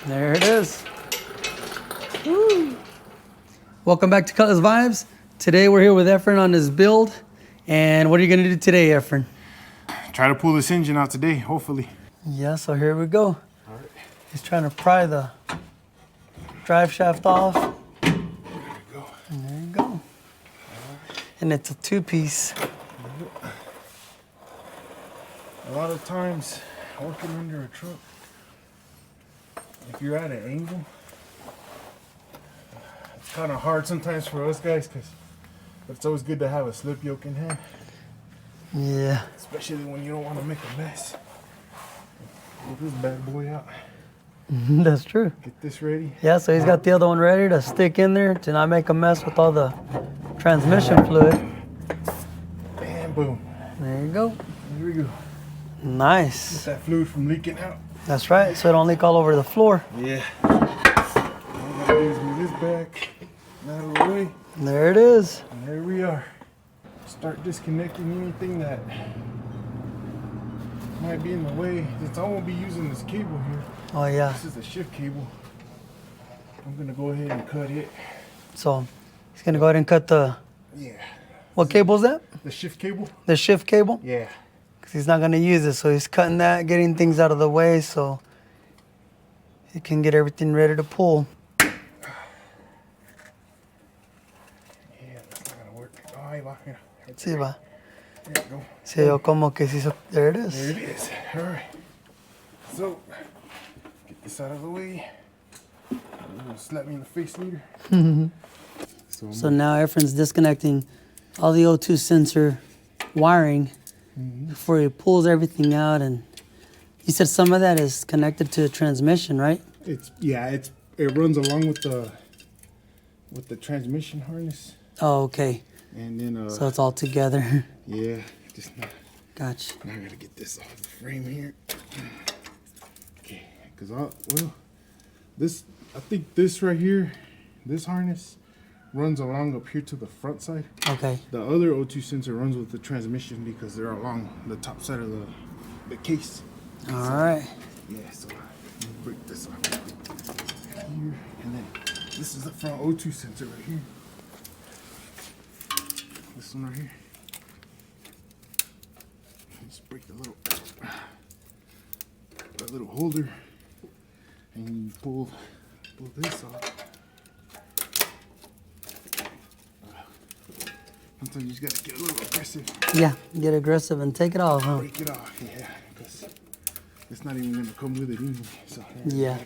There it is. Woo. Welcome back to Cutlass Vibes. Today we're here with Efren on his build. And what are you going to do today, Efren? Try to pull this engine out today, hopefully. Yeah, so here we go. All right. He's trying to pry the drive shaft off. There we go. And there you go. Right. And it's a two-piece. A lot of times, working under a truck, if you're at an angle, it's kind of hard sometimes for us guys, but it's always good to have a slip yoke in hand. Yeah. Especially when you don't want to make a mess. Pull this bad boy out. That's true. Get this ready. Yeah, so he's got the other one ready to stick in there to not make a mess with all the transmission fluid. And boom. There you go. Here we go. Nice. Get that fluid from leaking out. That's right, so it don't leak all over the floor. Yeah. All I gotta do is move this back out of the way. And there it is. And there we are. Start disconnecting anything that might be in the way. Since I won't be using this cable here. Oh yeah. This is a shift cable. I'm gonna go ahead and cut it. So he's gonna go ahead and cut the. Yeah. What cable is that? The shift cable. The shift cable. Yeah. Because he's not gonna use it, so he's cutting that, getting things out of the way, so he can get everything ready to pull. Yeah, that's not gonna work. Oh, ahí va. Mira. Sí, va. There you go. Sí, yo como que sí. There it is. There it is. All right. So, get this out of the way. You're gonna slap me in the face later. So now Efren's disconnecting all the O2 sensor wiring before he pulls everything out. And you said some of that is connected to the transmission, right? It runs along with the transmission harness. Oh, okay. And then so it's all together. Yeah, just not. Gotcha. Now I gotta get this off the frame here. Okay, because I think this right here, this harness runs along up here to the front side. Okay. The other O2 sensor runs with the transmission because they're along the top side of the case. All right. Yeah, so break this off here, and then this is the front O2 sensor right here. This one right here. Just break the little holder, and you pull this off. Sometimes you just gotta get a little aggressive. Yeah, get aggressive and take it off, huh? Break it off, yeah, because it's not even gonna come with it anyway. So yeah.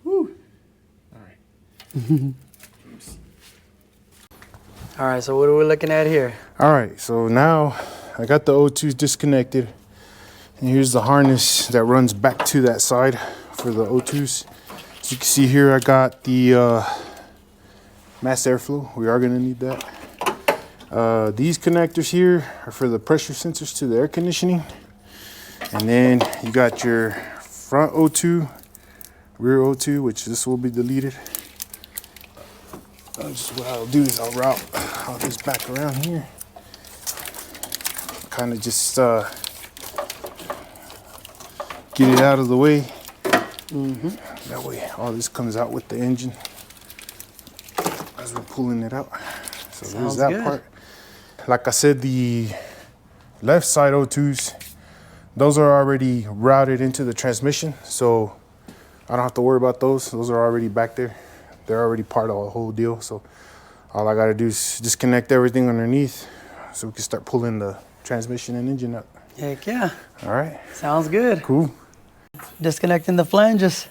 Woo! All right. All right, so what are we looking at here? All right, so now I got the O2s disconnected, and here's the harness that runs back to that side for the O2s. As you can see here, I got the mass airflow. We are gonna need that. These connectors here are for the pressure sensors to the air conditioning. And then you got your front O2, rear O2, which this will be deleted. What I'll do is I'll route all this back around here. Kind of just get it out of the way. That way all this comes out with the engine as we're pulling it out. So there's that part. Like I said, the left side O2s, those are already routed into the transmission, so I don't have to worry about those. Those are already back there. They're already part of the whole deal. So all I gotta do is disconnect everything underneath so we can start pulling the transmission and engine up. Heck yeah. All right. Sounds good. Cool. Disconnecting the flanges.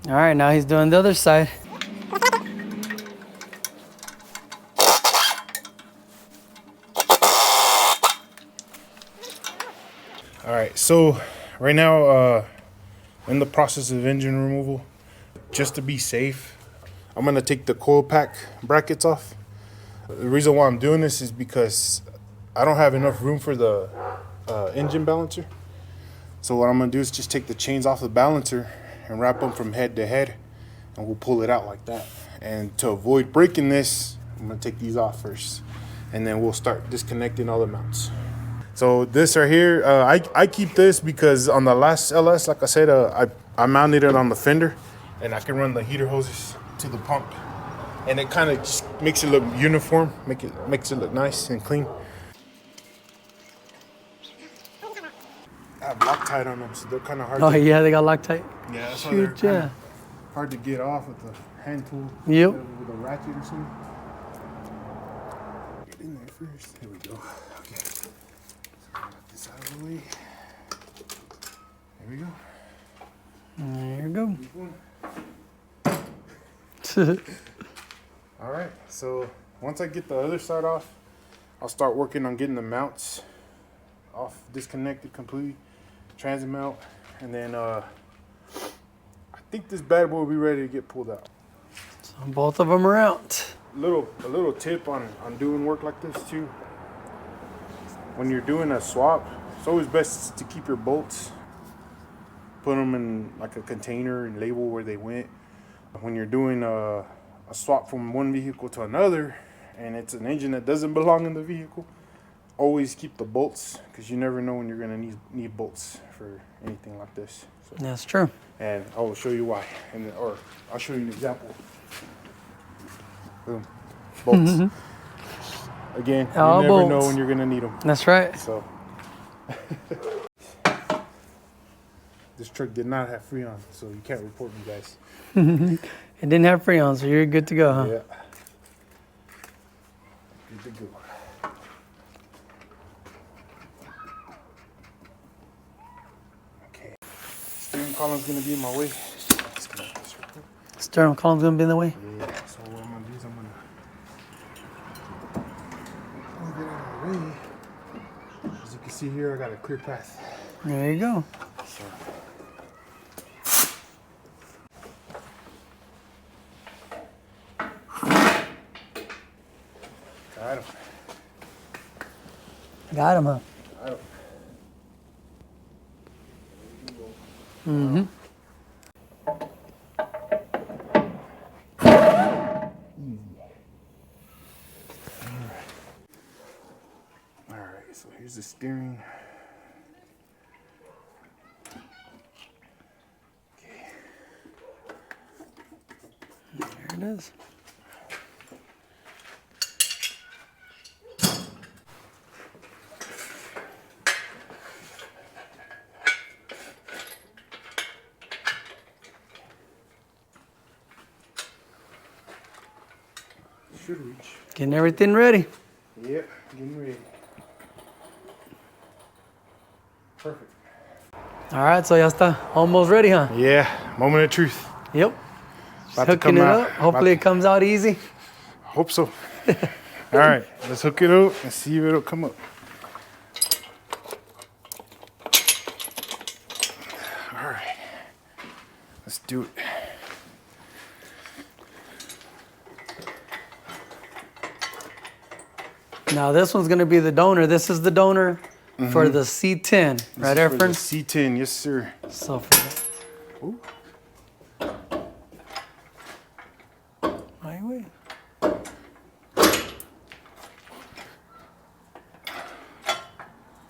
All right, now he's doing the other side. All right, so right now, in the process of engine removal, just to be safe, I'm gonna take the coil pack brackets off. The reason why I'm doing this is because I don't have enough room for the engine balancer. So what I'm gonna do is just take the chains off the balancer and wrap them from head to head, and we'll pull it out like that. And to avoid breaking this, I'm gonna take these off first, and then we'll start disconnecting all the mounts. So this right here, I keep this because on the last LS, like I said, I mounted it on the fender, and I can run the heater hoses to the pump, and it kind of just makes it look uniform, makes it look nice and clean. I have Loctite on them, so they're kind of hard. Oh yeah, they got Loctite. Yeah, that's why they're kinda hard to get off with the hand tool. Yep. With a ratchet or something. Get in there first. Here we go. Okay. So get this out of the way. There we go. There you go. All right. So once I get the other side off, I'll start working on getting the mounts off, disconnected completely, transit mount, and then I think this bad boy will be ready to get pulled out. So both of them are out. A little tip on doing work like this too. When you're doing a swap, it's always best to keep your bolts, put them in like a container and label where they went. When you're doing a swap from one vehicle to another, and it's an engine that doesn't belong in the vehicle, always keep the bolts, because you never know when you're gonna need bolts for anything like this. So, That's true. and I will show you why, or I'll show you an example. Boom, bolts. Again, you All never know bolts. when you're gonna need them. That's right. So this truck did not have Freon, so you can't report me, guys. It didn't have Freon, so you're good to go, huh? Yeah, good to go. Steering column's gonna be in my way. Steering column's gonna be in the way. Yeah, so what I'm gonna do is I'm gonna get out of the way. As you can see here, I got a clear path. There you go. So. Got him. Got him, huh? Got him. Mm-hmm. All right, so here's the steering. Okay. There it is. Should reach. Getting everything ready. Yep, getting ready. Perfect. All right, so ya está almost ready, huh? Yeah, moment of truth. Yep. About to Hooking come it out. up. Hopefully it comes out easy. Hope so. All right, let's hook it up and see if it'll come up. All right, let's do it. Now this one's gonna be the donor. This is the donor for the C10, right there, For the friends? C10, yes sir. So for that. Ooh. Ahí, güey.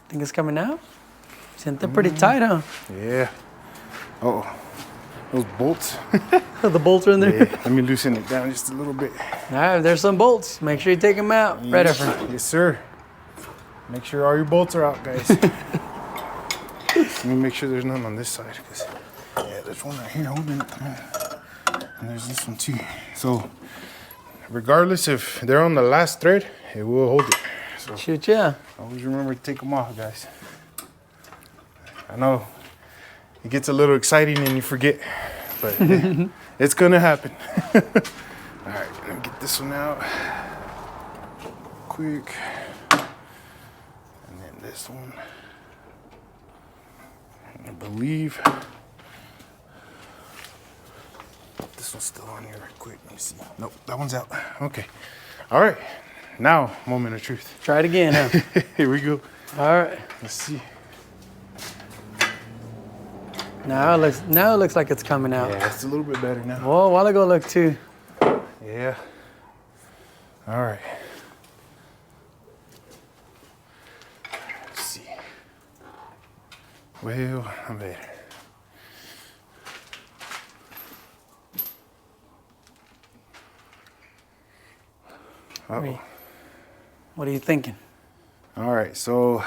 Think it's coming out? Siente pretty tight, huh? Yeah. Oh, those bolts. The bolts are in there. Yeah, let me loosen it down just a little bit. All right, there's some bolts. Make sure you take them out. Right there, friend. Yes sir. Make sure all your bolts are out, guys. Let me make sure there's none on this side, because yeah, there's one right here holding it. And there's this one too. So regardless if they're on the last thread, it will hold it. So Shoot, yeah. always remember to take them off, guys. I know it gets a little exciting and you forget, but it's gonna happen. All right, let me get this one out quick. And then this one. I believe this one's still on here right quick. Let me see. Nope, that one's out. Okay. All right. Now, moment of truth. Try it again, huh? Here we go. All right. Let's see. Now it looks like it's coming out. Yeah, it's a little bit better now. Well, a while ago it looked too. Yeah. All right. Let's see. Well, I'm better. Uh-oh. What are you thinking? All right, so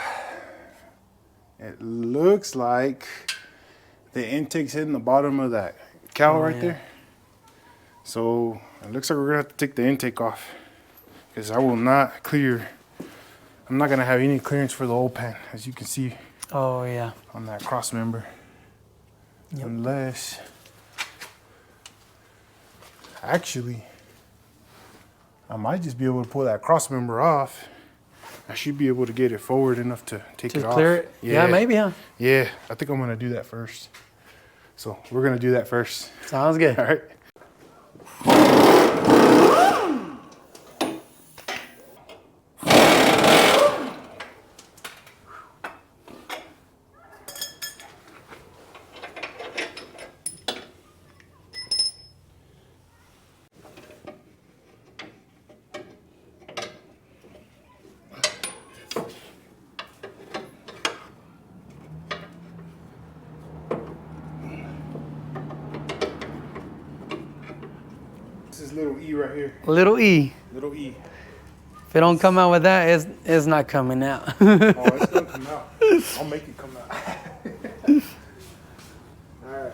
it looks like the intake's hitting the bottom of that cowl right there. So it looks like we're gonna have to take the intake off because I will not clear. I'm not gonna have any clearance for the oil pan, as you can see. Oh yeah. On that cross member, unless actually I might just be able to pull that cross member off. I should be able to get it forward enough to take it off. To clear it? Yeah, maybe, huh? Yeah, I think I'm gonna do that first. So we're gonna do that first. Sounds good. All right. This is little E right here. Little E. Little E. If it don't come out with that, it's not coming out. Oh, it's gonna come out. I'll make it come out. All right.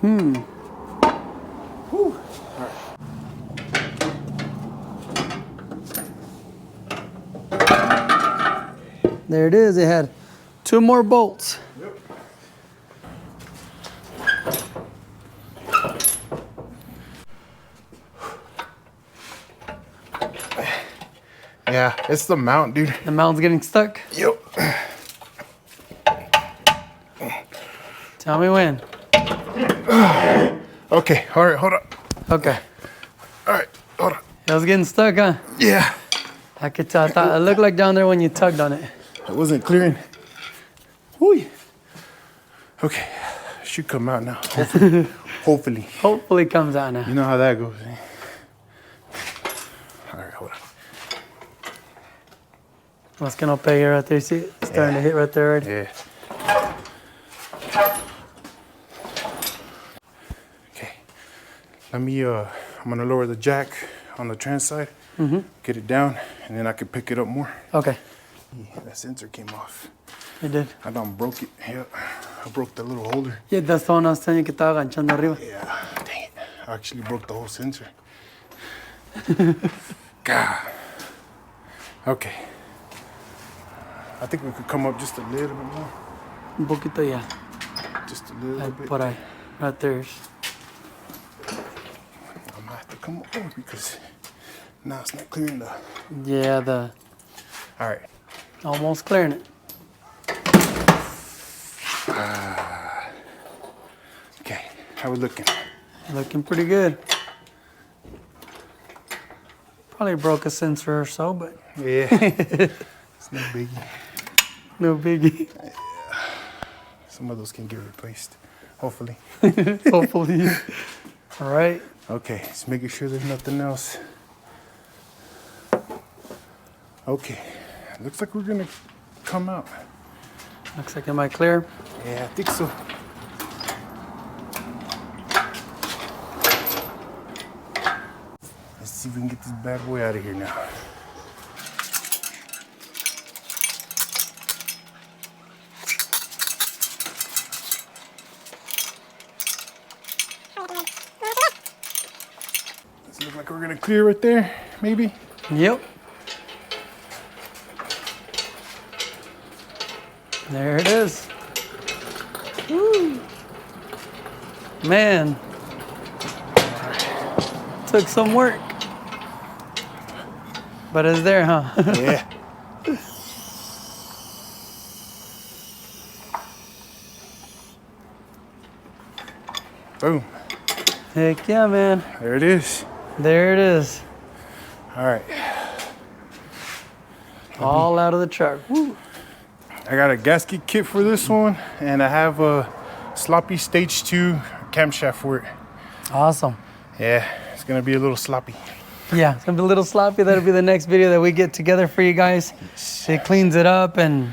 Whew. All right. There it is. It had 2 more bolts. Yep. Yeah, it's the mount, dude. The mount's getting stuck. Yep. Tell me when. Okay, all right, hold on. Okay. All right, hold on. It was getting stuck, huh? Yeah. I could tell. I thought it looked like down there when you tugged on it. It wasn't clearing. Whoo. Okay, should come out now. Hopefully. Hopefully. Hopefully it comes out now. You know how that goes. Eh? All right, hold on. What's gonna pay you right there? See it? Starting to hit right there already. Yeah. Okay. Let me, I'm gonna lower the jack on the trans side, get it down, and then I can pick it up more. Okay. Yeah, that sensor came off. It did. I done broke it. Yeah, I broke the little holder. Yeah, that's the one I was telling you que estaba ganchando arriba. Yeah, dang it. I actually broke the whole sensor. God. Okay. I think we could come up just a little bit more. Un poquito ya. Just a little bit. Por ahí. Right there. I'm gonna have to come up more because now it's not clearing the... Yeah, All right. almost clearing it. Okay, how we looking? Looking pretty good. Probably broke a sensor or so, but Yeah. It's no biggie. no biggie. Some of those can get replaced, hopefully. Hopefully. All right. Okay, just making sure there's nothing else. Okay, looks like we're gonna come out. Looks like it might clear. Yeah, I think so. Let's see if we can get this bad boy out of here now. Does it look like we're gonna clear right there, maybe? Yep. There it is. Woo. Man. took some work. But it's there, huh? Yeah. Boom. Heck yeah, man. There it is. There it is. All right. All out of the truck. Woo. I got a gasket kit for this one, and I have a sloppy stage 2 camshaft for it. Awesome. Yeah, it's gonna be a little sloppy. Yeah, it's gonna be a little sloppy. That'll be the next video that we get together for you guys. It cleans it up and...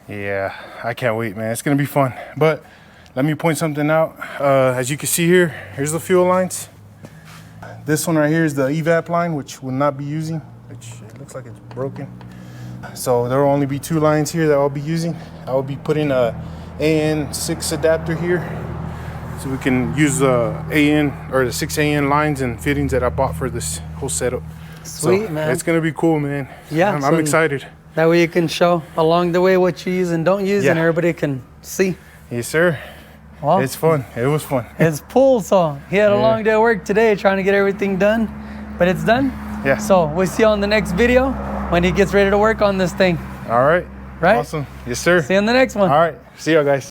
Yeah, I can't wait, man. It's gonna be fun. But let me point something out. As you can see here, here's the fuel lines. This one right here is the evap line, which we'll not be using, which it looks like it's broken. So there will only be 2 lines here that I'll be using. I will be putting a AN6 adapter here, so we can use the AN or the 6 AN lines and fittings that I bought for this whole setup. Sweet, so man. It's gonna be cool, man. Yeah, I'm excited. That way you can show along the way what you use and don't use, Yeah. and everybody can see. Yes, sir. Well, It's fun. It was fun. it's full, so he had a long day of work today trying to get everything done, but it's done. Yeah. So we'll see you on the next video when he gets ready to work on this thing. All right. Right? Awesome. Yes, sir. See you on the next one. All right. See y'all, guys.